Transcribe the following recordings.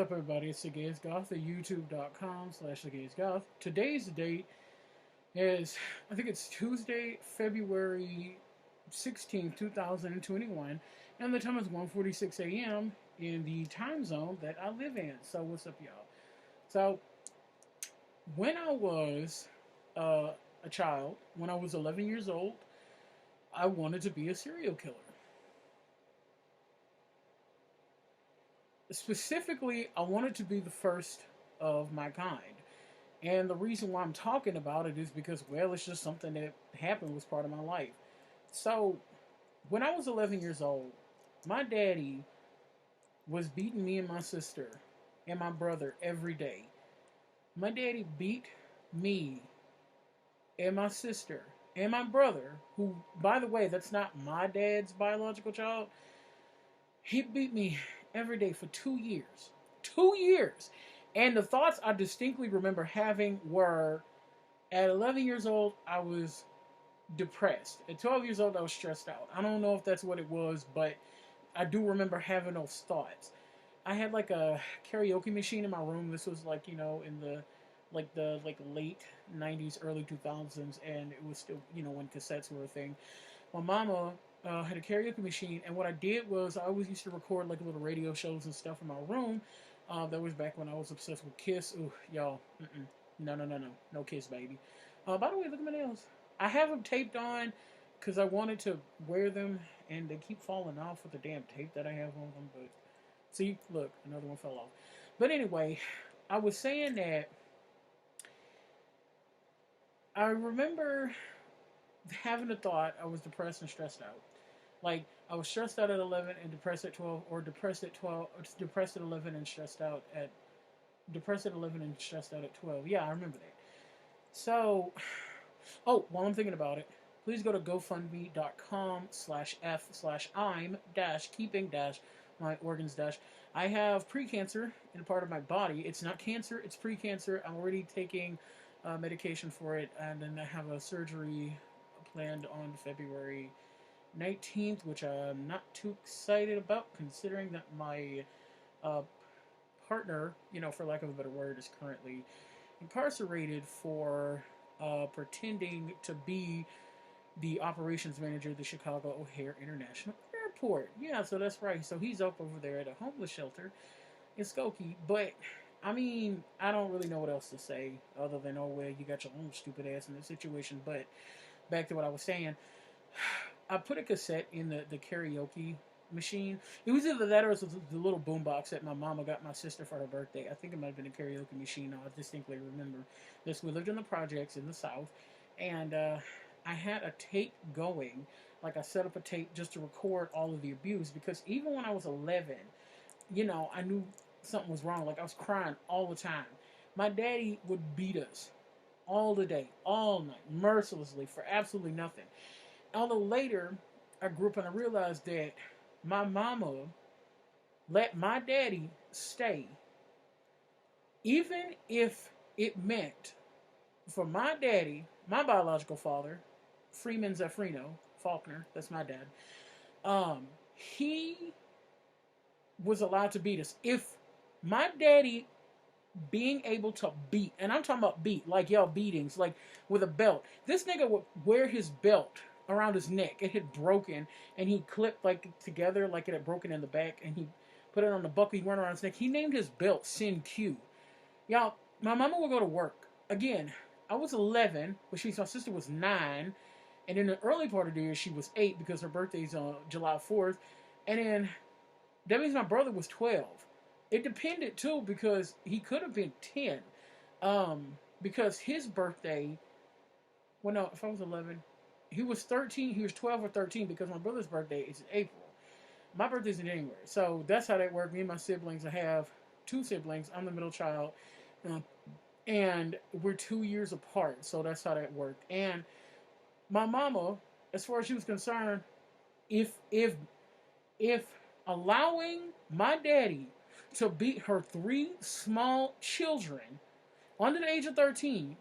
up, everybody? It's the Gays Goth at youtube.com/thegayesgoth. Today's date is, I think it's Tuesday, February 16th, 2021, and the time is 1:46 a.m. in the time zone that I live in. So, what's up, y'all? So, when I was uh, a child, when I was 11 years old, I wanted to be a serial killer. Specifically, I wanted to be the first of my kind. And the reason why I'm talking about it is because, well, it's just something that happened, was part of my life. So, when I was 11 years old, my daddy was beating me and my sister and my brother every day. My daddy beat me and my sister and my brother, who, by the way, that's not my dad's biological child. He beat me every day for 2 years. 2 years! And the thoughts I distinctly remember having were, at 11 years old, I was depressed. At 12 years old, I was stressed out. I don't know if that's what it was, but I do remember having those thoughts. I had like a karaoke machine in my room. This was like, in the late 90s, early 2000s, and it was still, when cassettes were a thing. My mama had a karaoke machine, and what I did was I always used to record like little radio shows and stuff in my room. That was back when I was obsessed with Kiss. Ooh, y'all, no, no, no, no, no Kiss, baby. By the way, look at my nails. I have them taped on because I wanted to wear them, and they keep falling off with the damn tape that I have on them. But see, look, another one fell off. But anyway, I was saying that I remember having the thought I was depressed and stressed out. Like, I was stressed out at 11 and depressed at 12, or depressed at 12, or depressed at 11 and stressed out at depressed at 11 and stressed out at 12. Yeah, I remember that. So, oh, while I'm thinking about it, please go to gofundme.com/f/I'm dash keeping dash my organs dash. I have precancer in a part of my body. It's not cancer, it's precancer. I'm already taking medication for it, and then I have a surgery planned on February 19th, which I'm not too excited about, considering that my uh, partner, for lack of a better word, is currently incarcerated for pretending to be the operations manager of the Chicago O'Hare International Airport. Yeah, so that's right. So he's up over there at a homeless shelter in Skokie. But, I mean, I don't really know what else to say other than, oh, well, you got your own stupid ass in this situation. But back to what I was saying. I put a cassette in the karaoke machine. It was either that or it was the little boombox that my mama got my sister for her birthday. I think it might have been a karaoke machine. I distinctly remember this. We lived in the projects in the South, and I had a tape going. Like, I set up a tape just to record all of the abuse, because even when I was 11, I knew something was wrong. Like, I was crying all the time. My daddy would beat us all the day, all night, mercilessly, for absolutely nothing. Although later, I grew up and I realized that my mama let my daddy stay, even if it meant for my daddy, my biological father, Freeman Zeffrino Faulkner, that's my dad, he was allowed to beat us. If my daddy being able to beat, and I'm talking about beat, like y'all beatings, like with a belt. This nigga would wear his belt around his neck. It had broken, and he clipped like together, like it had broken in the back, and he put it on the buckle. He went around his neck. He named his belt Sin Q. Y'all, my mama would go to work. Again, I was 11, but my sister was 9, and in the early part of the year, she was 8 because her birthday's on July 4th, and then that means my brother was 12. It depended too, because he could have been 10. Because his birthday, well, no, if I was 11, he was 13. He was 12 or 13, because my brother's birthday is in April. My birthday's in January. So that's how that worked. Me and my siblings, I have 2 siblings. I'm the middle child. And we're 2 years apart. So that's how that worked. And my mama, as far as she was concerned, if allowing my daddy to beat her 3 small children under the age of 13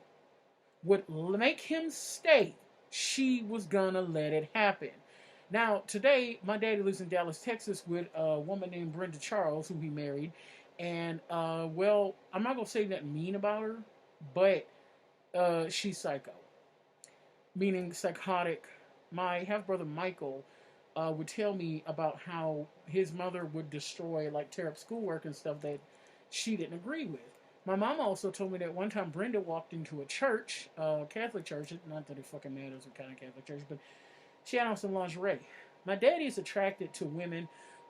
would make him stay, she was gonna let it happen. Now, today, my daddy lives in Dallas, Texas with a woman named Brenda Charles, who he married, And well, I'm not gonna say that mean about her, but she's psycho, meaning psychotic. My half brother Michael would tell me about how his mother would destroy, like, tear up schoolwork and stuff that she didn't agree with. My mom also told me that one time Brenda walked into a church, Catholic church. Not that it fucking matters what kind of Catholic church, but she had on some lingerie. My daddy is attracted to women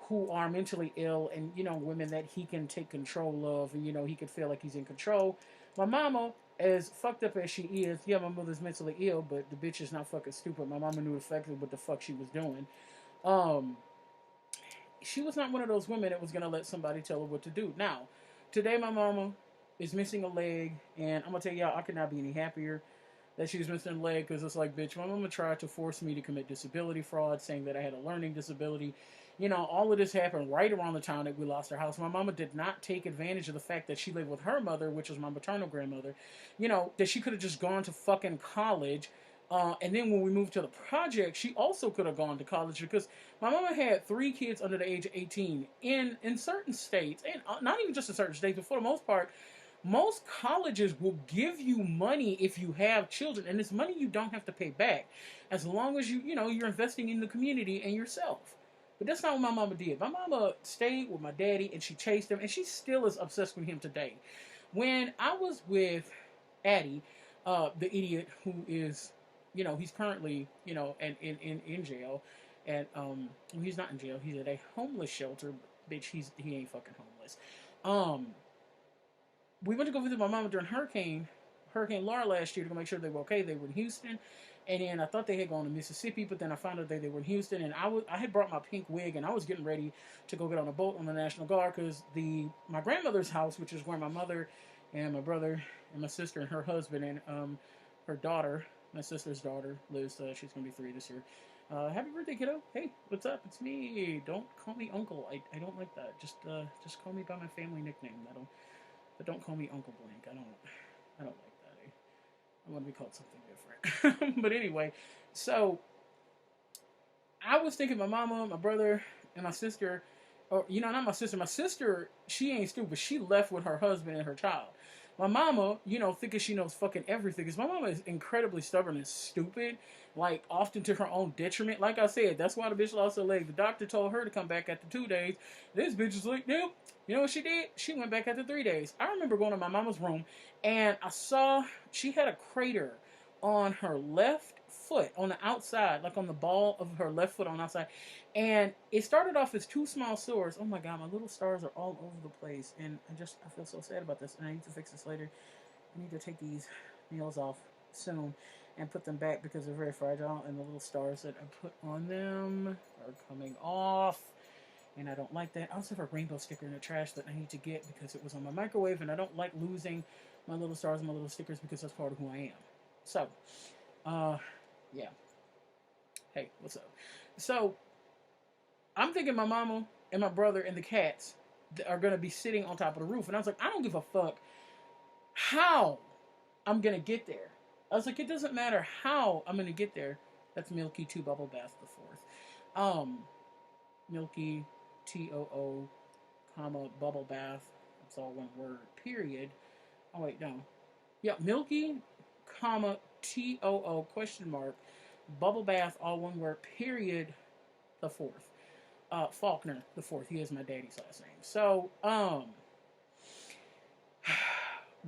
who are mentally ill, and women that he can take control of, and he could feel like he's in control. My mama, as fucked up as she is, yeah, my mother's mentally ill, but the bitch is not fucking stupid. My mama knew exactly what the fuck she was doing. Um, she was not one of those women that was gonna let somebody tell her what to do. Now, today my mama is missing a leg, and I'm gonna tell y'all, I could not be any happier that she was missing a leg, because it's like, bitch, my mama tried to force me to commit disability fraud, saying that I had a learning disability. All of this happened right around the time that we lost our house. My mama did not take advantage of the fact that she lived with her mother, which was my maternal grandmother, that she could have just gone to fucking college. And then when we moved to the project, she also could have gone to college, because my mama had 3 kids under the age of 18 in certain states, and not even just in certain states, but for the most part, most colleges will give you money if you have children, and it's money you don't have to pay back, as long as you're investing in the community and yourself. But that's not what my mama did. My mama stayed with my daddy, and she chased him, and she still is obsessed with him today. When I was with Addie, the idiot who is, he's currently, in jail, and he's not in jail. He's at a homeless shelter. Bitch, he ain't fucking homeless. We went to go visit my mama during Hurricane Laura last year, to go make sure they were okay. They were in Houston, and then I thought they had gone to Mississippi, but then I found out that they were in Houston, and I had brought my pink wig, and I was getting ready to go get on a boat on the National Guard, because my grandmother's house, which is where my mother and my brother and my sister and her husband and her daughter, my sister's daughter, lives. She's gonna be 3 this year. Happy birthday, kiddo! Hey, what's up? It's me. Don't call me uncle. I don't like that. Just call me by my family nickname. But don't call me Uncle Blank. I don't like that. I want to be called something different. But anyway, so I was thinking my mama, my brother, and my sister, or not my sister. My sister, she ain't stupid. She left with her husband and her child. My mama, thinking she knows fucking everything. Because my mama is incredibly stubborn and stupid, like, often to her own detriment. Like I said, that's why the bitch lost her leg. The doctor told her to come back after 2 days. This bitch is like, nope. You know what she did? She went back after 3 days. I remember going to my mama's room, and I saw she had a crater on her left foot, on the outside, like on the ball of her left foot on the outside. And it started off as 2 small sores. Oh my God, my little stars are all over the place. And I feel so sad about this. And I need to fix this later. I need to take these nails off soon and put them back, because they're very fragile. And the little stars that I put on them are coming off. And I don't like that. I also have a rainbow sticker in the trash that I need to get, because it was on my microwave, and I don't like losing my little stars and my little stickers, because that's part of who I am. So, yeah. Hey, what's up? So, I'm thinking my mama and my brother and the cats are going to be sitting on top of the roof. And I was like, I don't give a fuck how I'm going to get there. I was like, it doesn't matter how I'm going to get there. That's Milky 2 Bubble Bath the 4th. Milky TOO, comma, bubble bath. It's all one word, period. Oh, wait, no. Yeah, Milky, comma, TOO, question mark, bubble bath, all one word, period, the 4th. Faulkner, the 4th. He is my daddy's last name. So,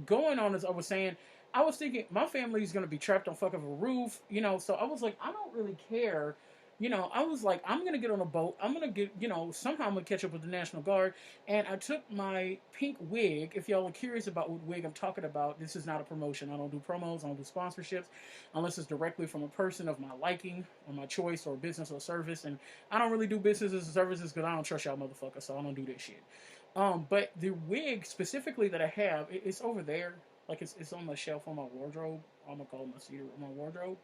going on, as I was saying, I was thinking my family's going to be trapped on fucking a roof, so I was like, I don't really care. I was like, I'm going to get on a boat. I'm going to get, somehow I'm going to catch up with the National Guard. And I took my pink wig. If y'all are curious about what wig I'm talking about, this is not a promotion. I don't do promos. I don't do sponsorships unless it's directly from a person of my liking or my choice, or business or service. And I don't really do businesses and services because I don't trust y'all motherfuckers, so I don't do that shit. But the wig specifically that I have, it's over there. Like, it's on the shelf on my wardrobe. I'm going to call it my wardrobe.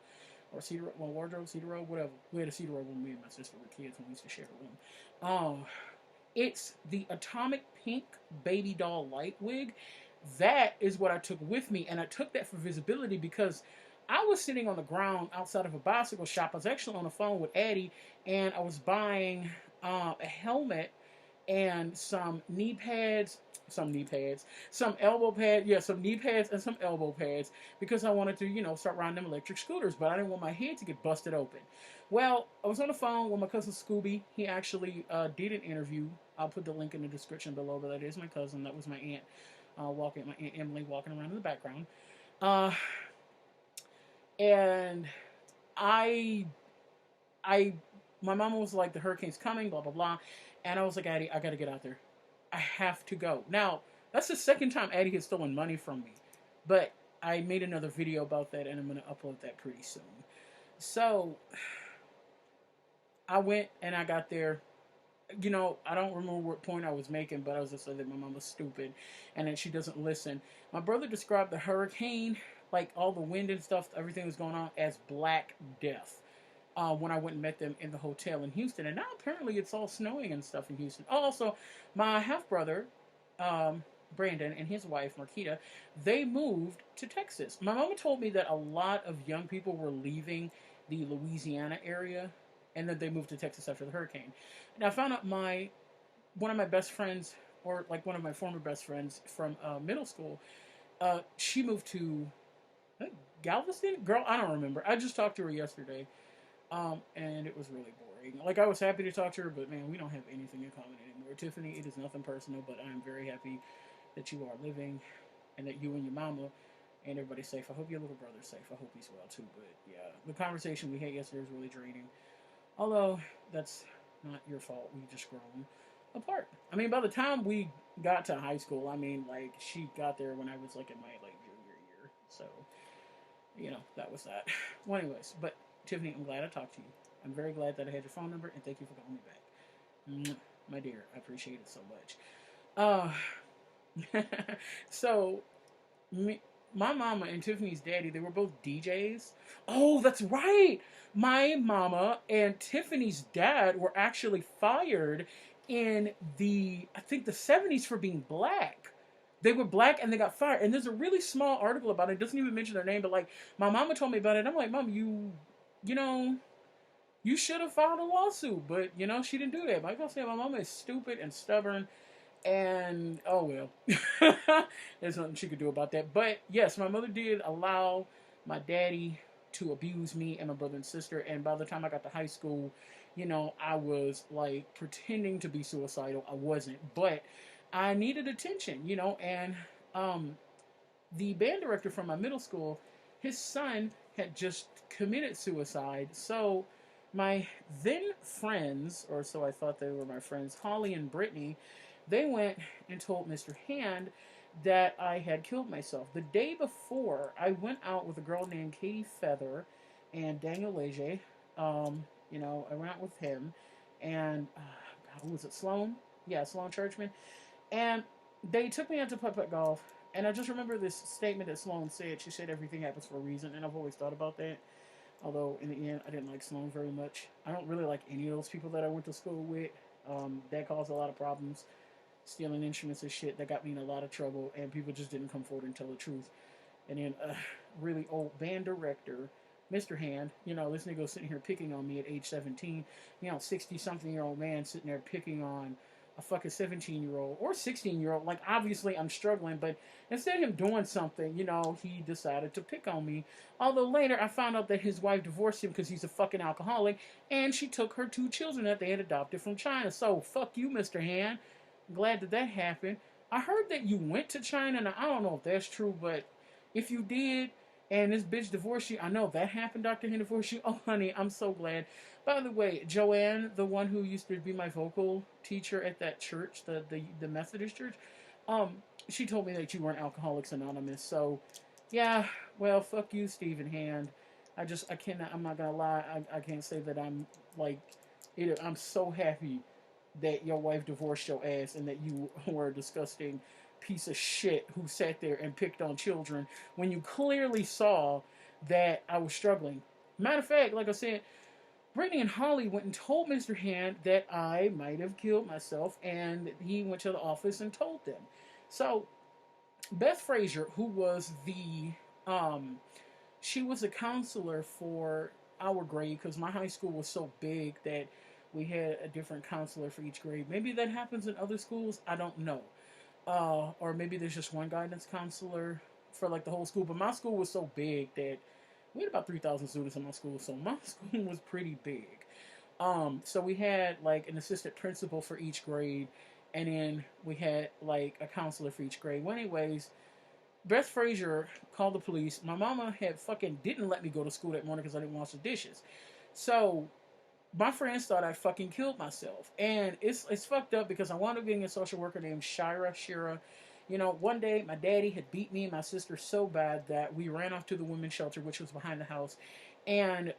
Or cedar robe, whatever. We had a cedar robe when me and my sister were kids, when we used to share a room. It's the Atomic Pink Baby Doll Light wig. That is what I took with me, and I took that for visibility, because I was sitting on the ground outside of a bicycle shop. I was actually on the phone with Addie, and I was buying a helmet and some elbow pads, yeah, some knee pads and some elbow pads because I wanted to, start riding them electric scooters, but I didn't want my head to get busted open. Well, I was on the phone with my cousin Scooby. He actually did an interview. I'll put the link in the description below, but that is my cousin. That was my aunt my aunt Emily walking around in the background. Uh, and I I my mama was like, the hurricane's coming, blah blah blah, and I was like, Addie, I gotta get out there. I have to go. Now that's the second time Addie has stolen money from me, but I made another video about that, and I'm gonna upload that pretty soon. So I went and I got there. I don't remember what point I was making, but I was just saying that my mom was stupid and that she doesn't listen. My brother described the hurricane, like all the wind and stuff, everything was going on, as Black Death. When I went and met them in the hotel in Houston, and now apparently it's all snowing and stuff in Houston. Oh, also, my half brother, Brandon, and his wife Marquita, they moved to Texas. My mama told me that a lot of young people were leaving the Louisiana area, and then they moved to Texas after the hurricane. And I found out one of my best friends, or like one of my former best friends from middle school, she moved to Galveston. Girl, I don't remember. I just talked to her yesterday. And it was really boring. Like, I was happy to talk to her, but man, we don't have anything in common anymore. Tiffany, it is nothing personal, but I am very happy that you are living and that you and your mama and everybody's safe. I hope your little brother's safe. I hope he's well too. But yeah, the conversation we had yesterday was really draining. Although, that's not your fault. We've just grown apart. I mean, by the time we got to high school, I mean, like, she got there when I was, like, in my, like, junior year. So, that was that. Well, anyways, but Tiffany, I'm glad I talked to you. I'm very glad that I had your phone number, and thank you for calling me back. My dear, I appreciate it so much. So, my mama and Tiffany's daddy, they were both DJs. Oh, that's right. My mama and Tiffany's dad were actually fired in I think the 70s for being black. They were black and they got fired. And there's a really small article about it. It doesn't even mention their name, but like my mama told me about it. I'm like, Mom, you know, you should have filed a lawsuit, but she didn't do that. Like I said, my mama is stupid and stubborn, and oh well, there's nothing she could do about that. But yes, my mother did allow my daddy to abuse me and my brother and sister, and by the time I got to high school, I was like pretending to be suicidal. I wasn't, but I needed attention, and the band director from my middle school, his son had just committed suicide. So my then friends, or so I thought they were my friends, Holly and Brittany, they went and told Mr. Hand that I had killed myself. The day before, I went out with a girl named Katie Feather and Daniel Leger. I went out with him. And, who was it, Sloan? Yeah, Sloan Churchman. And they took me out to putt-putt golf. And I just remember this statement that Sloan said. She said everything happens for a reason. And I've always thought about that. Although, in the end, I didn't like Sloan very much. I don't really like any of those people that I went to school with. That caused a lot of problems. Stealing instruments and shit. That got me in a lot of trouble. And people just didn't come forward and tell the truth. And then a really old band director, Mr. Hand, this nigga was sitting here picking on me at age 17. 60-something-year-old man sitting there picking on a fucking 17-year-old or 16-year-old. Like, obviously, I'm struggling, but instead of him doing something, he decided to pick on me. Although later, I found out that his wife divorced him because he's a fucking alcoholic, and she took her 2 children that they had adopted from China. So, fuck you, Mr. Hand. I'm glad that happened. I heard that you went to China. Now, I don't know if that's true, but if you did, and this bitch divorced you, I know that happened, Dr. Hand divorced you. Oh, honey, I'm so glad. By the way, Joanne, the one who used to be my vocal teacher at that church, the Methodist church, she told me that you weren't Alcoholics Anonymous. So, yeah, well, fuck you, Stephen Hand. I cannot, I'm not gonna lie, I can't say that I'm, like, I'm so happy that your wife divorced your ass and that you were a disgusting piece of shit who sat there and picked on children when you clearly saw that I was struggling. Matter of fact, like I said, Brittany and Holly went and told Mr. Hand that I might have killed myself, and he went to the office and told them. So, Beth Frazier, who was she was a counselor for our grade because my high school was so big that We had a different counselor for each grade. Maybe that happens in other schools. I don't know. Or maybe there's just one guidance counselor for like the whole school. But my school was so big that we had about 3,000 students in my school, so my school was pretty big. So we had like an assistant principal for each grade, and then we had like a counselor for each grade. Well, anyways, Beth Frazier called the police. My mama had fucking didn't let me go to school that morning because I didn't wash the dishes. So my friends thought I fucking killed myself, and it's fucked up because I wound up getting a social worker named Shira. You know, one day my daddy had beat me and my sister so bad that we ran off to the women's shelter, which was behind the house, and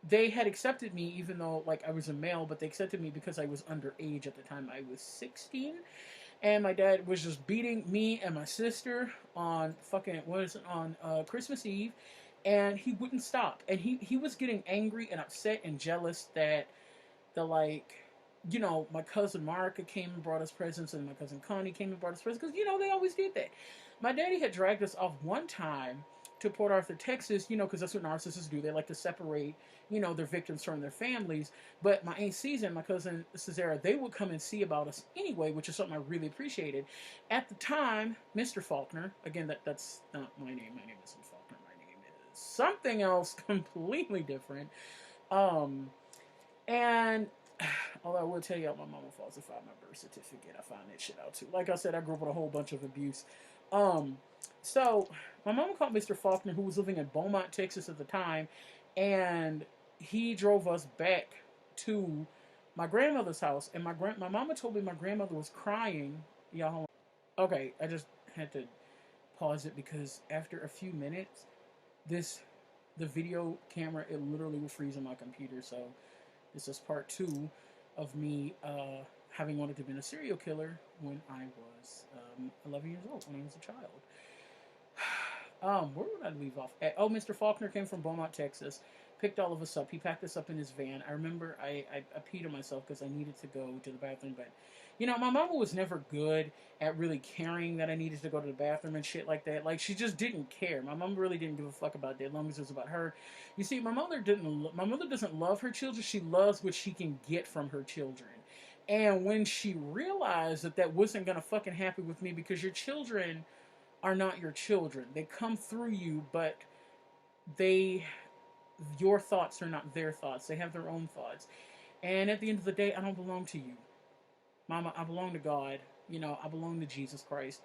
they had accepted me even though like I was a male, but they accepted me because I was underage at the time. I was 16, and my dad was just beating me and my sister on fucking what is it on Christmas Eve, and he wouldn't stop, and he was getting angry and upset and jealous that the like. You know, my cousin Marika came and brought us presents, and my cousin Connie came and brought us presents, because, you know, they always did that. My daddy had dragged us off one time to Port Arthur, Texas, you know, because that's what narcissists do. They like to separate, you know, their victims from their families. But my Aunt Susan, my cousin Cesara, they would come and see about us anyway, which is something I really appreciated. At the time, Mr. Faulkner, again, that's not my name. My name isn't Faulkner. My name is something else completely different. Um, and although I will tell you, my mama falsified my birth certificate. I found that shit out too. Like I said, I grew up with a whole bunch of abuse. Um, so my mama called Mr. Faulkner, who was living in Beaumont, Texas at the time, and he drove us back to my grandmother's house. And my mama told me my grandmother was crying. Yeah, hold on. Okay, I just had to pause it because after a few minutes, this the video camera it literally will freeze on my computer. So this is part two of me having wanted to be a serial killer when I was 11 years old, when I was a child. Where would I leave off at? Oh, Mr. Faulkner came from Beaumont, Texas, picked all of us up. He packed us up in his van. I remember I peed on myself because I needed to go to the bathroom, but you know, my mama was never good at really caring that I needed to go to the bathroom and shit like that. Like, she just didn't care. My mom really didn't give a fuck about that as long as it was about her. You see, my mother doesn't love her children. She loves what she can get from her children. And when she realized that that wasn't gonna fucking happen with me, because your children are not your children. They come through you, but they your thoughts are not their thoughts. They have their own thoughts. And at the end of the day, I don't belong to you. Mama, I belong to God. You know, I belong to Jesus Christ.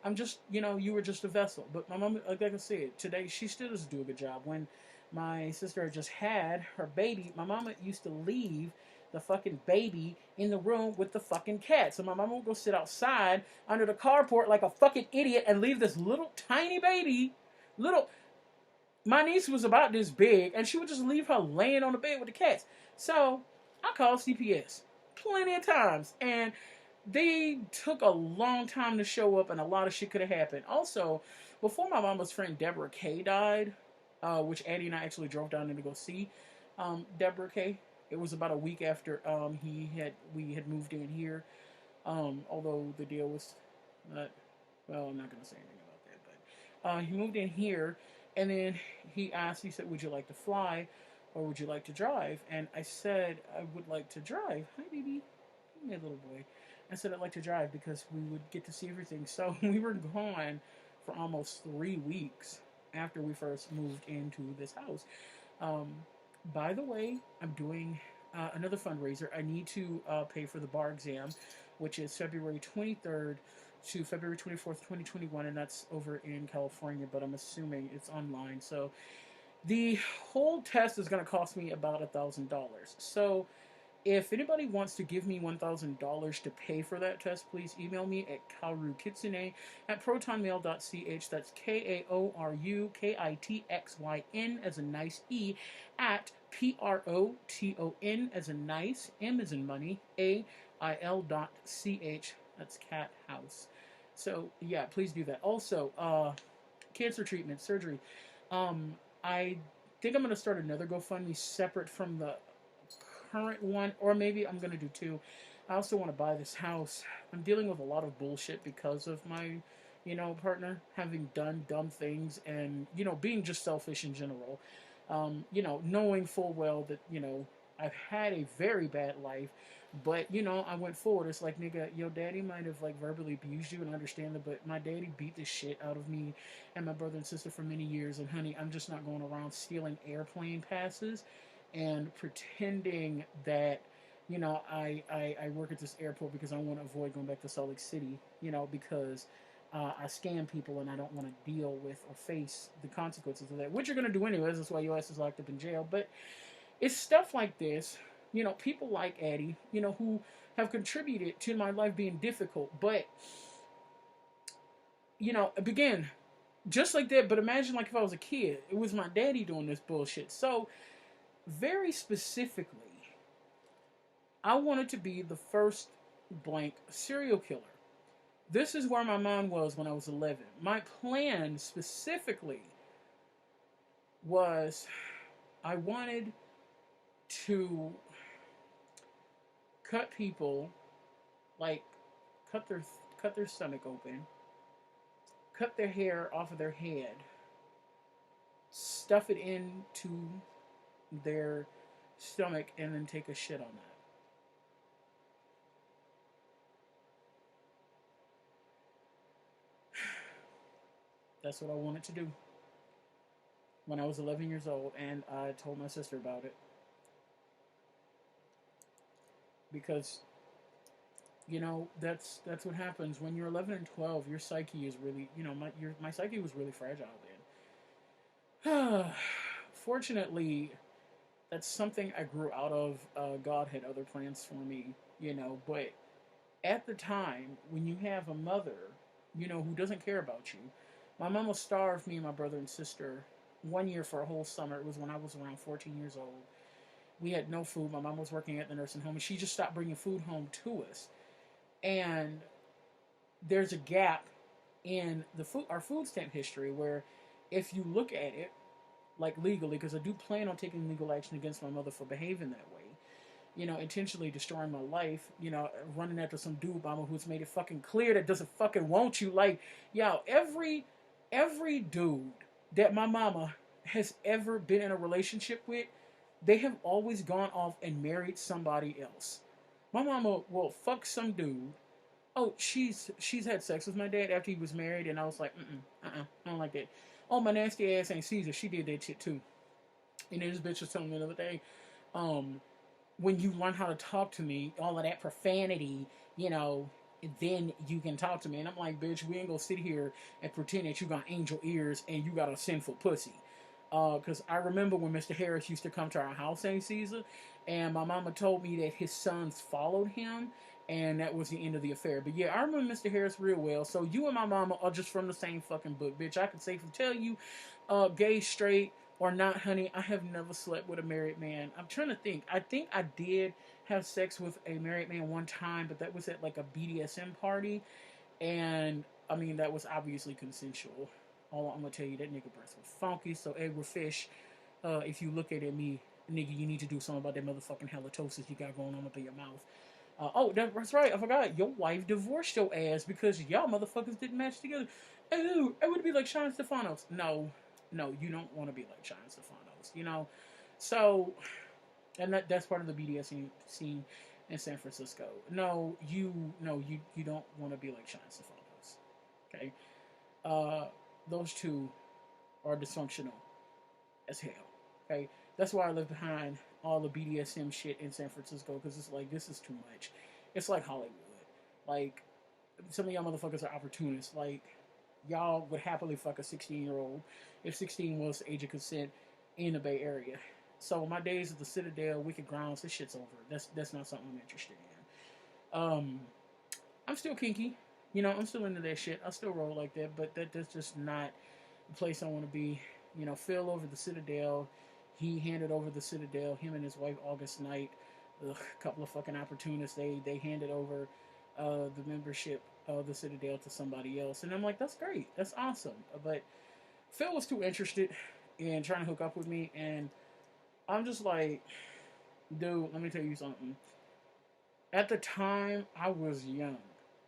I'm just, you know, you were just a vessel. But my mom, like I said, today she still doesn't do a good job. When my sister had just had her baby, my mama used to leave the fucking baby in the room with the fucking cat. So my mama would go sit outside under the carport like a fucking idiot and leave this little tiny baby, little. My niece was about this big, and she would just leave her laying on the bed with the cats. So I called CPS plenty of times, and they took a long time to show up, and a lot of shit could have happened. Also, before my mama's friend Deborah Kay died, which Addie and I actually drove down there to go see Deborah Kay. It was about a week after we had moved in here. Although the deal was not, well, I'm not going to say anything about that, but he moved in here, and then he said, would you like to fly or would you like to drive? And I said, I would like to drive. Hi, baby. My little boy. I said, I'd like to drive because we would get to see everything. So we were gone for almost 3 weeks after we first moved into this house. Um, by the way, I'm doing another fundraiser. I need to pay for the bar exam, which is February 23rd to February 24th, 2021, and that's over in California, but I'm assuming it's online. So the whole test is going to cost me about $1,000. So if anybody wants to give me $1,000 to pay for that test, please email me at kaorukitsune@protonmail.ch. That's KAORUKITXYN as a nice E at PROTON as a nice M as in money AIL.ch. That's cat house. So yeah, please do that. Also, cancer treatment, surgery. I think I'm going to start another GoFundMe separate from the current one, or maybe I'm going to do two. I also want to buy this house. I'm dealing with a lot of bullshit because of my, you know, partner having done dumb things and, you know, being just selfish in general. You know, knowing full well that, you know, I've had a very bad life, but you know, I went forward. It's like, nigga, your daddy might have like verbally abused you, and I understand that, but my daddy beat the shit out of me and my brother and sister for many years. And honey, I'm just not going around stealing airplane passes and pretending that, you know, I work at this airport because I want to avoid going back to Salt Lake City, you know, because I scam people and I don't want to deal with or face the consequences of that, which you're going to do anyways. That's why your ass is locked up in jail. But it's stuff like this, you know, people like Addie, you know, who have contributed to my life being difficult. But, you know, again, just like that, but imagine like if I was a kid, it was my daddy doing this bullshit. So, very specifically, I wanted to be the first blank serial killer. This is where my mind was when I was 11. My plan specifically was I wanted to cut people, like cut their cut their stomach open, cut their hair off of their head, stuff it into their stomach, and then take a shit on that. That's what I wanted to do when I was 11 years old, and I told my sister about it because you know that's what happens when you're 11 and 12. Your psyche is really, you know, my psyche was really fragile then. Fortunately, that's something I grew out of. God had other plans for me, you know, but at the time when you have a mother, you know, who doesn't care about you. My mama starved me and my brother and sister 1 year for a whole summer. It was when I was around 14 years old. We had no food. My mom was working at the nursing home, and she just stopped bringing food home to us. And there's a gap in our food stamp history where, if you look at it, like legally, because I do plan on taking legal action against my mother for behaving that way, you know, intentionally destroying my life, you know, running after some dude mama who's made it fucking clear that doesn't fucking want you. Like, yo, every dude that my mama has ever been in a relationship with, they have always gone off and married somebody else. My mama will fuck some dude. Oh, she's had sex with my dad after he was married, and I was like, I don't like that. Oh, my nasty ass ain't Caesar. She did that shit too. And then this bitch was telling me the other day, um, when you learn how to talk to me, all of that profanity, you know, then you can talk to me. And I'm like, bitch, we ain't gonna sit here and pretend that you got angel ears and you got a sinful pussy. Because I remember when Mr. Harris used to come to our house, St. Caesar, and my mama told me that his sons followed him, and that was the end of the affair. But yeah, I remember Mr. Harris real well. So you and my mama are just from the same fucking book, bitch. I can safely tell you, gay, straight, or not, honey, I have never slept with a married man. I'm trying to think. I think I did have sex with a married man one time, but that was at like a BDSM party, and I mean that was obviously consensual. All I'm gonna tell you, that nigga breath was funky. So Edward Fish, if you look at me, nigga, you need to do something about that motherfucking halitosis you got going on up in your mouth. Oh, that's right. I forgot. Your wife divorced your ass because y'all motherfuckers didn't match together. Ew, it would be like Sean Stefanos. No, no, you don't want to be like Sean Stefanos. You know, so and that's part of the BDS scene in San Francisco. No, you don't want to be like Sean Stefanos. Okay, uh, those two are dysfunctional as hell. Okay, that's why I live behind all the BDSM shit in San Francisco because it's like this is too much. It's like Hollywood. Like some of y'all motherfuckers are opportunists. Like y'all would happily fuck a 16-year-old if 16 was the age of consent in the Bay Area. So my days at the Citadel, Wicked Grounds, this shit's over. That's not something I'm interested in. I'm still kinky. You know, I'm still into that shit. I still roll like that, but that's just not the place I want to be. You know, Phil over the Citadel. He handed over the Citadel. Him and his wife August Knight, a couple of fucking opportunists. They handed over the membership of the Citadel to somebody else, and I'm like, that's great, that's awesome. But Phil was too interested in trying to hook up with me, and I'm just like, dude, let me tell you something. At the time, I was young,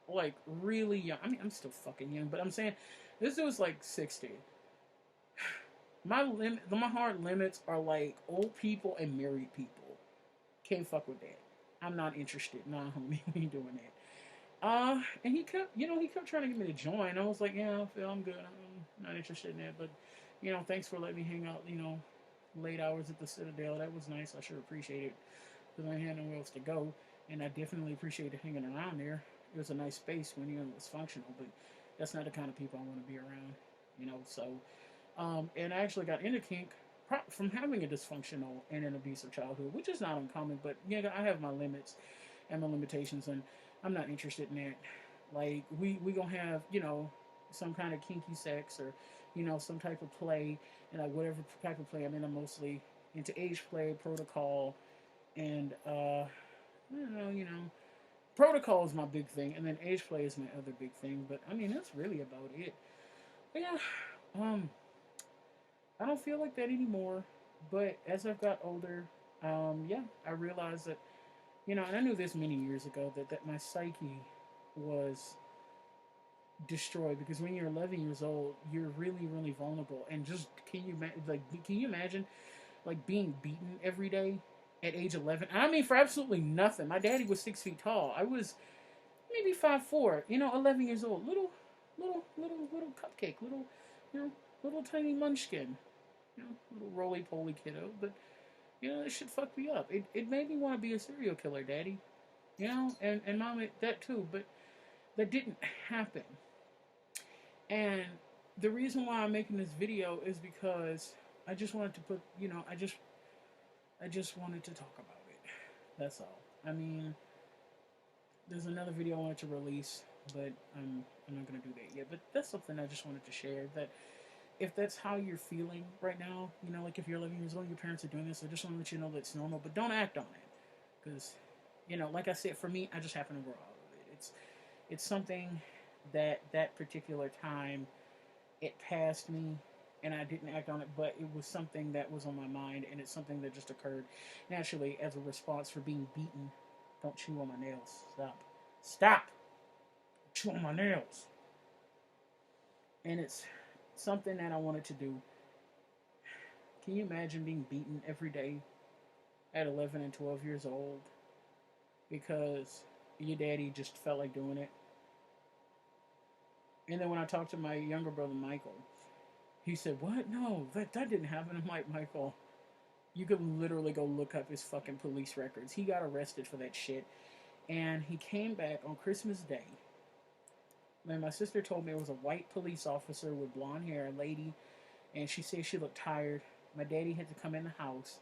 like really young. I mean, I'm still fucking young, but I'm saying this dude was like 60. My hard limits are like old people and married people. Can't fuck with that. I'm not interested. Nah, homie, we ain't doing that. And he kept trying to get me to join. I was like, yeah, Phil, I'm good. I'm not interested in that. But, thanks for letting me hang out, late hours at the Citadel. That was nice. I sure appreciate it because I had nowhere else to go. And I definitely appreciated hanging around there. It was a nice space when it was functional, but that's not the kind of people I want to be around, So, and I actually got into kink from having a dysfunctional and an abusive childhood, which is not uncommon, but yeah, I have my limits and my limitations, and I'm not interested in that. Like we gonna have some kind of kinky sex or some type of play, and like whatever type of play I'm in. I'm mostly into age play, protocol, and protocol is my big thing, and then age play is my other big thing. But I mean that's really about it. But yeah, I don't feel like that anymore. But as I've got older, yeah, I realized that and I knew this many years ago that my psyche was destroyed because when you're 11 years old, you're really, really vulnerable. And just can you imagine like being beaten every day at age 11? And I mean, for absolutely nothing. My daddy was 6 feet tall. I was maybe 5'4". 11 years old, little cupcake, you know, little tiny munchkin, little roly poly kiddo. But it should fuck me up. It made me want to be a serial killer, Daddy. And Mom, that too. But that didn't happen. And the reason why I'm making this video is because I just wanted to put, I just wanted to talk about it. That's all. I mean, there's another video I wanted to release, but I'm not gonna do that yet. But that's something I just wanted to share. That if that's how you're feeling right now, like if you're 11 years old, your parents are doing this, I just want to let you know that's normal, but don't act on it, because, like I said, for me, I just happen to grow out of it. It's something that particular time it passed me, and I didn't act on it, but it was something that was on my mind, and it's something that just occurred naturally as a response for being beaten. Don't chew on my nails. Stop. Chew on my nails. And it's something that I wanted to do. Can you imagine being beaten every day at 11 and 12 years old because your daddy just felt like doing it? And then when I talked to my younger brother Michael, he said, "What? No, that didn't happen." I'm like, Michael, you could literally go look up his fucking police records. He got arrested for that shit, and he came back on Christmas Day. And my sister told me it was a white police officer with blonde hair, a lady, and she said she looked tired. My daddy had to come in the house,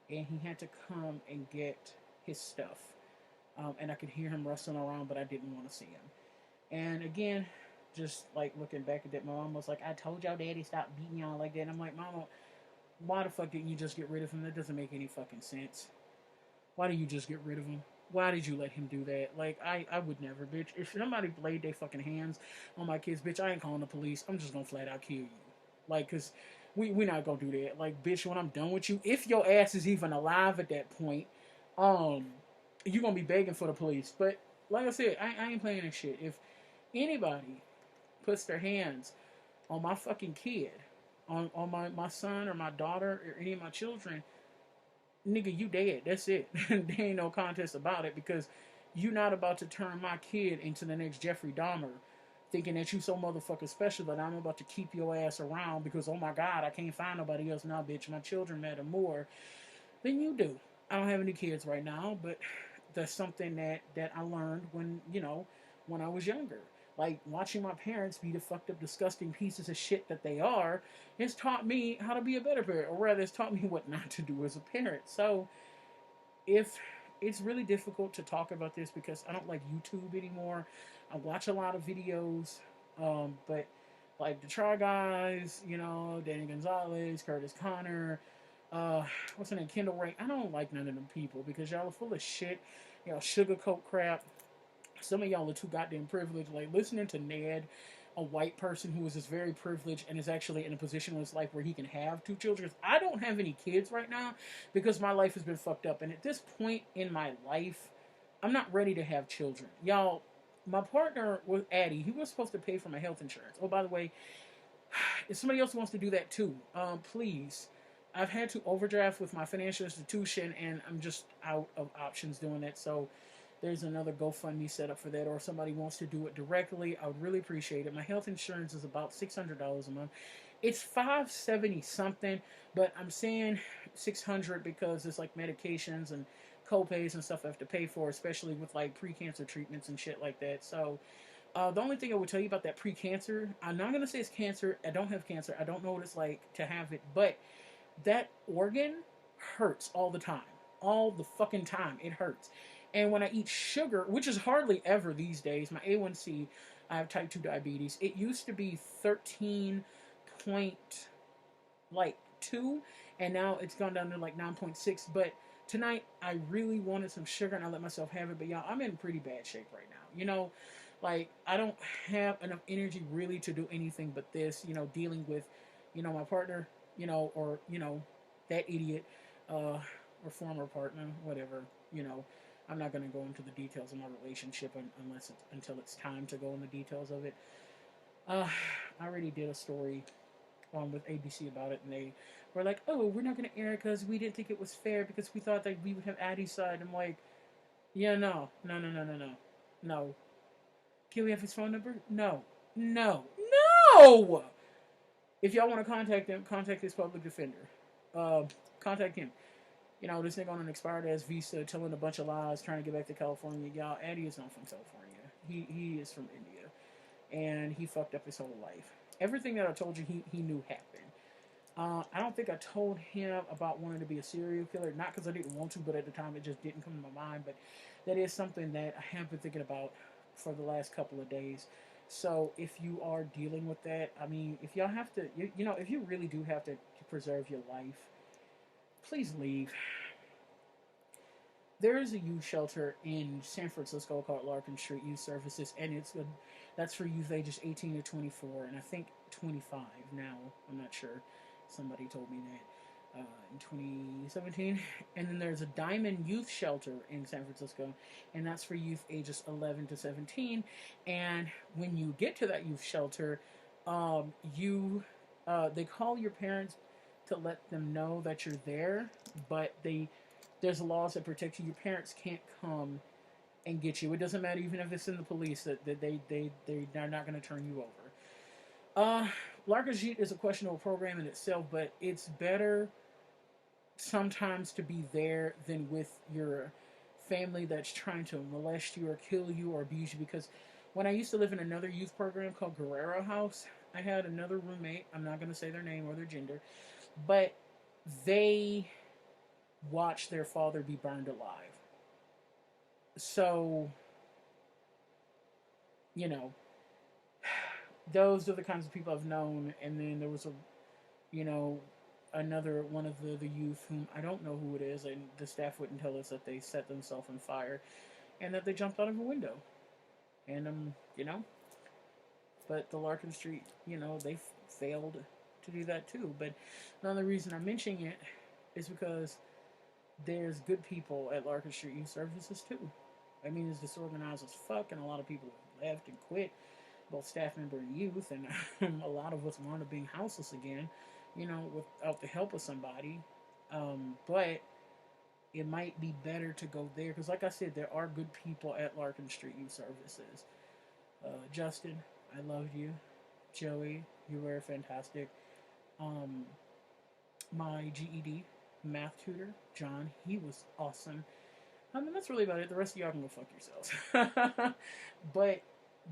and he had to come and get his stuff. And I could hear him rustling around, but I didn't want to see him. And again, just like looking back at that, my mom was like, "I told y'all daddy stop beating y'all like that." And I'm like, "Mama, why the fuck didn't you just get rid of him? That doesn't make any fucking sense. Why did you just get rid of him? Why did you let him do that? Like, I would never, bitch. If somebody laid their fucking hands on my kids, bitch, I ain't calling the police. I'm just gonna flat out kill you. Like, cause we not gonna do that. Like, bitch, when I'm done with you, if your ass is even alive at that point, you're gonna be begging for the police. But like I said, I ain't playing this shit. If anybody puts their hands on my fucking kid, on my son or my daughter or any of my children, nigga, you dead. That's it. There ain't no contest about it, because you're not about to turn my kid into the next Jeffrey Dahmer, thinking that you so motherfucking special that I'm about to keep your ass around because, oh my God, I can't find nobody else now, bitch. My children matter more than you do. I don't have any kids right now, but that's something that I learned when I was younger. Like, watching my parents be the fucked up, disgusting pieces of shit that they are, it's taught me how to be a better parent, or rather, it's taught me what not to do as a parent. So, if it's really difficult to talk about this because I don't like YouTube anymore, I watch a lot of videos, but like the Try Guys, Danny Gonzalez, Curtis Connor, what's her name, Kendall Ray. I don't like none of them people because y'all are full of shit. Y'all sugarcoat crap. Some of y'all are too goddamn privileged. Like, listening to Ned, a white person who is just very privileged and is actually in a position in his life where he can have 2 children. I don't have any kids right now because my life has been fucked up. And at this point in my life, I'm not ready to have children. Y'all, my partner was Addie. He was supposed to pay for my health insurance. Oh, by the way, if somebody else wants to do that too, please. I've had to overdraft with my financial institution, and I'm just out of options doing it. So there's another GoFundMe set up for that, or if somebody wants to do it directly, I would really appreciate it. My health insurance is about $600 a month. It's 570 something, but I'm saying 600 because it's like medications and co-pays and stuff I have to pay for, especially with like pre-cancer treatments and shit like that. So the only thing I would tell you about that pre-cancer, I'm not gonna say it's cancer. I don't have cancer. I don't know what it's like to have it, but that organ hurts all the time. All the fucking time. It hurts. And when I eat sugar, which is hardly ever these days, my A1C, I have type 2 diabetes. It used to be 13 point like 2, and now it's gone down to like 9.6. But tonight I really wanted some sugar and I let myself have it. But y'all, I'm in pretty bad shape right now. Like I don't have enough energy really to do anything but this, dealing with, my partner, or, that idiot, or former partner, whatever, I'm not going to go into the details of my relationship until it's time to go in the details of it. I already did a story with ABC about it, and they were like, "Oh, we're not going to air it because we didn't think it was fair because we thought that we would have Addie's side." I'm like, "Yeah, no, no, no, no, no, no, no. Can we have his phone number? No, no, no. If y'all want to contact him, contact his public defender. Contact him. This nigga on an expired ass visa, telling a bunch of lies, trying to get back to California. Y'all, Addie is not from California. He is from India, and he fucked up his whole life. Everything that I told you, he knew happened. I don't think I told him about wanting to be a serial killer, not because I didn't want to, but at the time it just didn't come to my mind. But that is something that I have been thinking about for the last couple of days. So if you are dealing with that, I mean, if y'all have to, if you really do have to preserve your life, please leave. There is a youth shelter in San Francisco called Larkin Street Youth Services, and that's for youth ages 18 to 24, and I think 25 now. I'm not sure. Somebody told me that in 2017. And then there's a Diamond Youth Shelter in San Francisco, and that's for youth ages 11 to 17. And when you get to that youth shelter, you they call your parents to let them know that you're there, but there's laws that protect you. Your parents can't come and get you. It doesn't matter even if it's in the police that they're not going to turn you over. Larkin Street is a questionable program in itself, but it's better sometimes to be there than with your family that's trying to molest you or kill you or abuse you. Because when I used to live in another youth program called Guerrero House, I had another roommate. I'm not going to say their name or their gender, but they watched their father be burned alive. So, you know, those are the kinds of people I've known. And then there was another one of the youth whom I don't know who it is, and the staff wouldn't tell us that they set themselves on fire and that they jumped out of a window. And, but the Larkin Street, they failed to do that too. But another reason I'm mentioning it is because there's good people at Larkin Street Youth Services too. I mean, it's disorganized as fuck, and a lot of people left and quit, both staff member and youth, and a lot of us wound up being houseless again, without the help of somebody. But it might be better to go there because, like I said, there are good people at Larkin Street Youth Services. Justin, I loved you. Joey, you were fantastic. Um, my GED math tutor, John, he was awesome. I mean, that's really about it. The rest of y'all can go fuck yourselves. But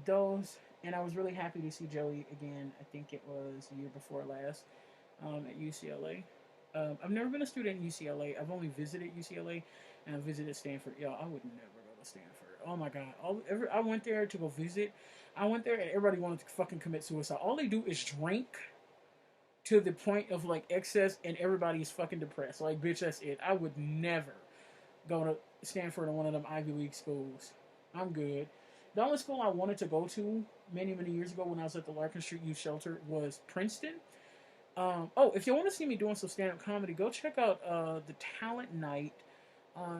those, and I was really happy to see Joey again. I think it was the year before last at UCLA. I've never been a student in UCLA. I've only visited UCLA, and I visited Stanford. Y'all, I would never go to Stanford. Oh my god! I went there to go visit. I went there, and everybody wanted to fucking commit suicide. All they do is drink to the point of like excess, and everybody's fucking depressed. Like, bitch, that's it. I would never go to Stanford or one of them Ivy League schools. I'm good. The only school I wanted to go to many, many years ago when I was at the Larkin Street Youth Shelter was Princeton. If you want to see me doing some stand-up comedy, go check out the Talent Night.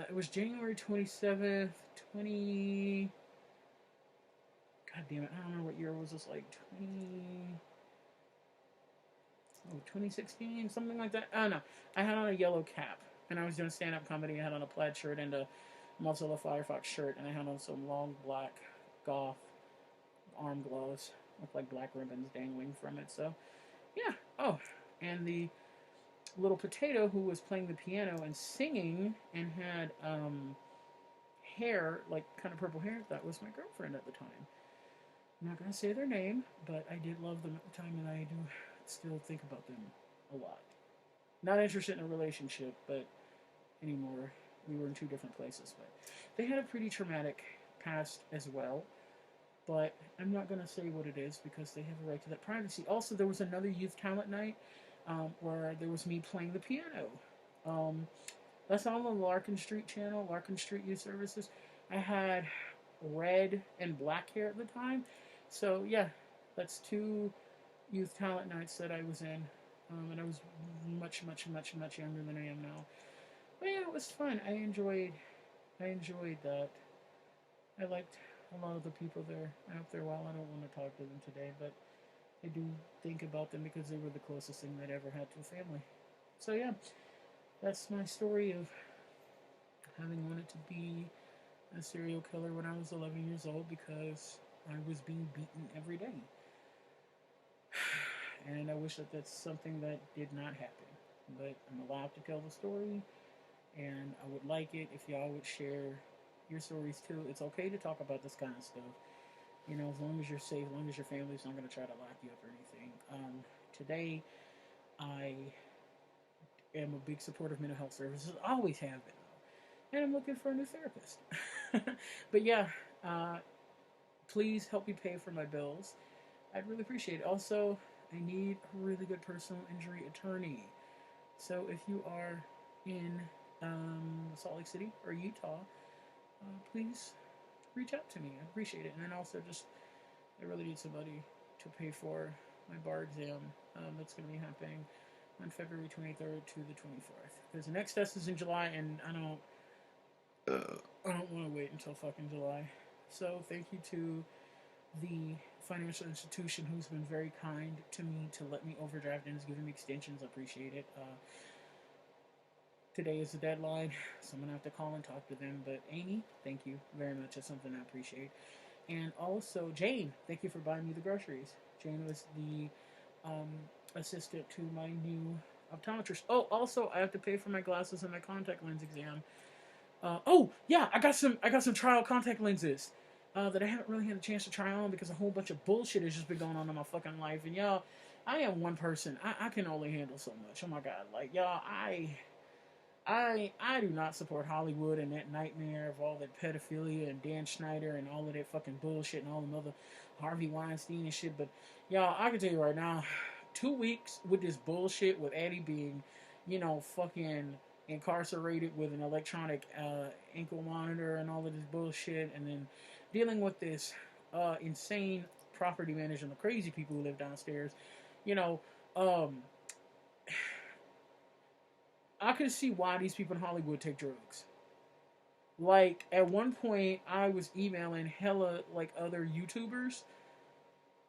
It was January 27th, 20... God damn it, I don't remember what year it was. This like 20... 2016, something like that. I don't know. I had on a yellow cap, and I was doing stand-up comedy. I had on a plaid shirt and a Mozilla Firefox shirt, and I had on some long black goth arm gloves with like black ribbons dangling from it. So yeah. Oh, and the little potato who was playing the piano and singing and had hair, like kind of purple hair, that was my girlfriend at the time. I'm not gonna say their name, but I did love them at the time, and I do still think about them a lot. Not interested in a relationship, but anymore. We were in two different places, but they had a pretty traumatic past as well. But I'm not gonna say what it is because they have a right to that privacy. Also, there was another youth talent night where there was me playing the piano. Um, that's on the Larkin Street channel, Larkin Street Youth Services. I had red and black hair at the time, so yeah, that's two youth talent nights that I was in, and I was much, much, much, much younger than I am now. But yeah, it was fun. I enjoyed that. I liked a lot of the people there. After a while, I don't want to talk to them today, but I do think about them because they were the closest thing I'd ever had to a family. So yeah, that's my story of having wanted to be a serial killer when I was 11 years old because I was being beaten every day. And I wish that that's something that did not happen. But I'm allowed to tell the story, and I would like it if y'all would share your stories too. It's okay to talk about this kind of stuff. You know, as long as you're safe, as long as your family's not going to try to lock you up or anything. Today, I am a big supporter of mental health services. I always have been, though. And I'm looking for a new therapist. But yeah, uh, please help me pay for my bills. I'd really appreciate it. Also, I need a really good personal injury attorney. So if you are in Salt Lake City or Utah, please reach out to me. I appreciate it. And then also just, I really need somebody to pay for my bar exam that's going to be happening on February 23rd to the 24th. Because the next test is in July, and I don't want to wait until fucking July. So thank you to the financial institution who's been very kind to me to let me overdraft and is giving me extensions. I appreciate it. Today is the deadline, so I'm going to have to call and talk to them. But Amy, thank you very much. That's something I appreciate. And also, Jane, thank you for buying me the groceries. Jane was the um, assistant to my new optometrist. Oh, also, I have to pay for my glasses and my contact lens exam. Oh, yeah, I got some trial contact lenses that I haven't really had a chance to try on because a whole bunch of bullshit has just been going on in my fucking life. And y'all, I am one person. I can only handle so much. Oh my god, like y'all, I do not support Hollywood and that nightmare of all that pedophilia and Dan Schneider and all of that fucking bullshit and all the other Harvey Weinstein and shit. But y'all, I can tell you right now, 2 weeks with this bullshit with Eddie being, fucking incarcerated with an electronic ankle monitor and all of this bullshit, and then dealing with this insane property manager and the crazy people who live downstairs, you know, um, I can see why these people in Hollywood take drugs. Like at one point, I was emailing hella like other YouTubers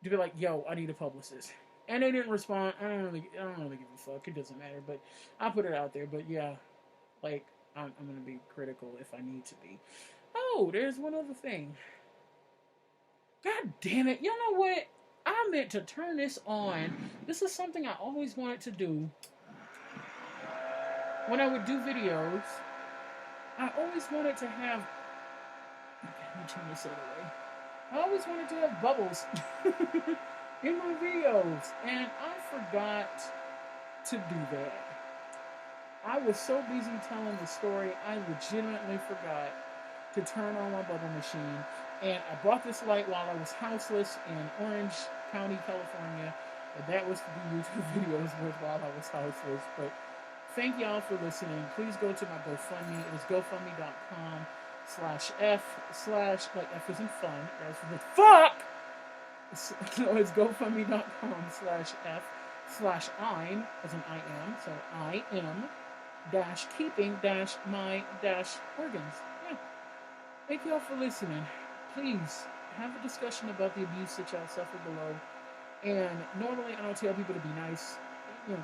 to be like, "Yo, I need a publicist," and they didn't respond. I don't really give a fuck. It doesn't matter, but I put it out there. But yeah, like I'm gonna be critical if I need to be. Oh, there's one other thing. God damn it! You know what? I meant to turn this on. This is something I always wanted to do when I would do videos. I always wanted to have. Okay, let me turn this other way. I always wanted to have bubbles in my videos, and I forgot to do that. I was so busy telling the story, I legitimately forgot to turn on my bubble machine. And I bought this light while I was houseless in Orange County, California. And that was to do YouTube videos with while I was houseless. But thank y'all for listening. Please go to my GoFundMe. It was GoFundMe.com/F/ like F is in fun. That's the fuck! No, it's GoFundMe.com/F/I'm as in I am. So I am dash keeping dash my dash organs. Yeah. Thank y'all for listening. Please have a discussion about the abuse that y'all suffer below. And normally I don't tell people to be nice.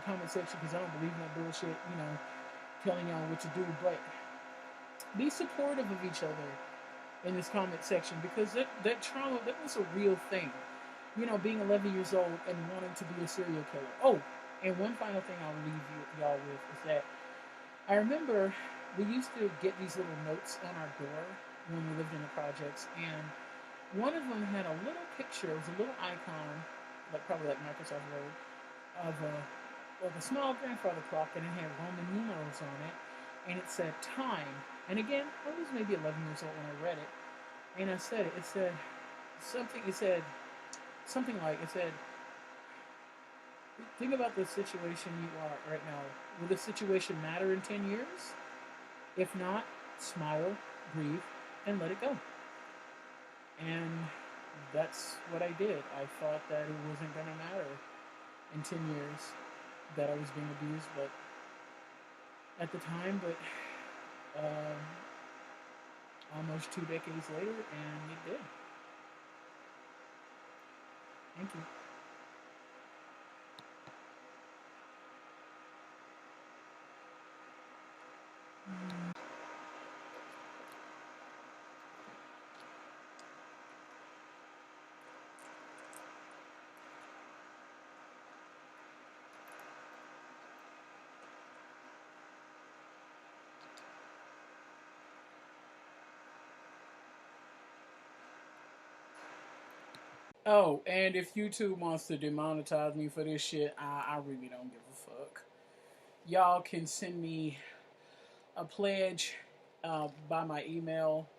comment section because I don't believe in that bullshit. Telling y'all what to do, but be supportive of each other in this comment section because that trauma, that was a real thing. Being 11 years old and wanting to be a serial killer. Oh, and one final thing I'll leave y'all with is that I remember we used to get these little notes on our door when we lived in the projects, and one of them had a little picture. It was a little icon, probably like Microsoft Word, of a small grandfather clock, and it had Roman numerals on it, and it said time. And again, I was maybe 11 years old when I read it, and I said it. It said something. It said something like, it said, think about the situation you are right now. Will the situation matter in 10 years? If not, smile, breathe, and let it go. And that's what I did. I thought that it wasn't going to matter in 10 years that I was being abused, but at the time, but almost 2 decades later, and it did. Thank you. Oh, and if YouTube wants to demonetize me for this shit, I really don't give a fuck. Y'all can send me a pledge by my email.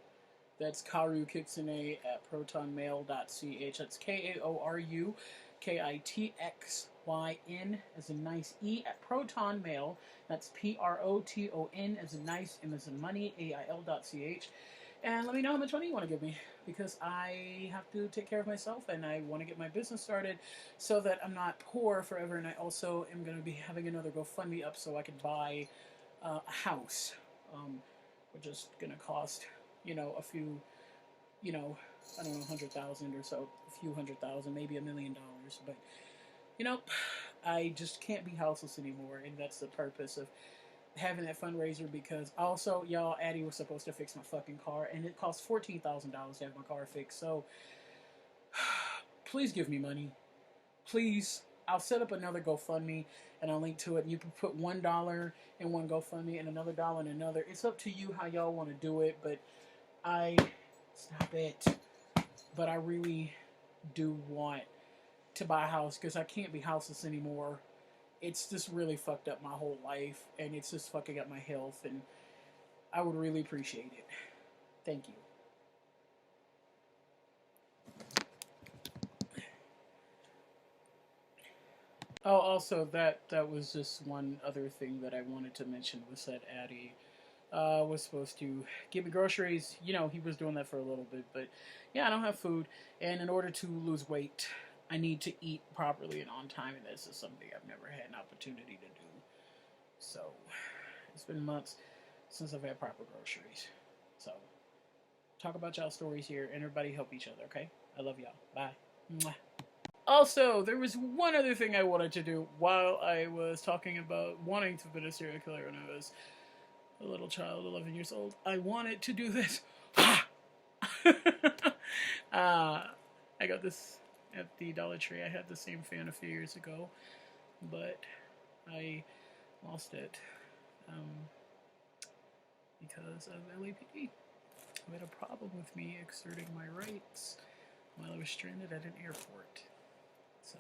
That's karukitsune at protonmail.ch. That's KAORUKITXYN as a nice E at protonmail. That's PROTON as a nice M as in money, AIL.ch. And let me know how much money you want to give me because I have to take care of myself and I want to get my business started so that I'm not poor forever. And I also am going to be having another GoFundMe up so I can buy a house, which is going to cost, a few, I don't know, 100,000 or so, a few 100,000, maybe $1 million. But, I just can't be houseless anymore. And that's the purpose of having that fundraiser because also, y'all, Addie was supposed to fix my fucking car and it cost $14,000 to have my car fixed. So please give me money. Please. I'll set up another GoFundMe and I'll link to it. You can put $1 in one GoFundMe and another dollar in another. It's up to you how y'all want to do it, but stop it. But I really do want to buy a house because I can't be houseless anymore. It's just really fucked up my whole life and it's just fucking up my health and I would really appreciate it. Thank you. Oh, also that was just one other thing that I wanted to mention was that Addie was supposed to give me groceries. He was doing that for a little bit, but yeah, I don't have food, and in order to lose weight, I need to eat properly and on time, and this is something I've never had an opportunity to do. So it's been months since I've had proper groceries. So talk about y'all stories here, and everybody help each other. Okay, I love y'all. Bye. Mwah. Also, there was one other thing I wanted to do while I was talking about wanting to be a serial killer when I was a little child, 11 years old. I wanted to do this. I got this at the Dollar Tree. I had the same fan a few years ago, but I lost it because of LAPD. Who had a problem with me exerting my rights while I was stranded at an airport. So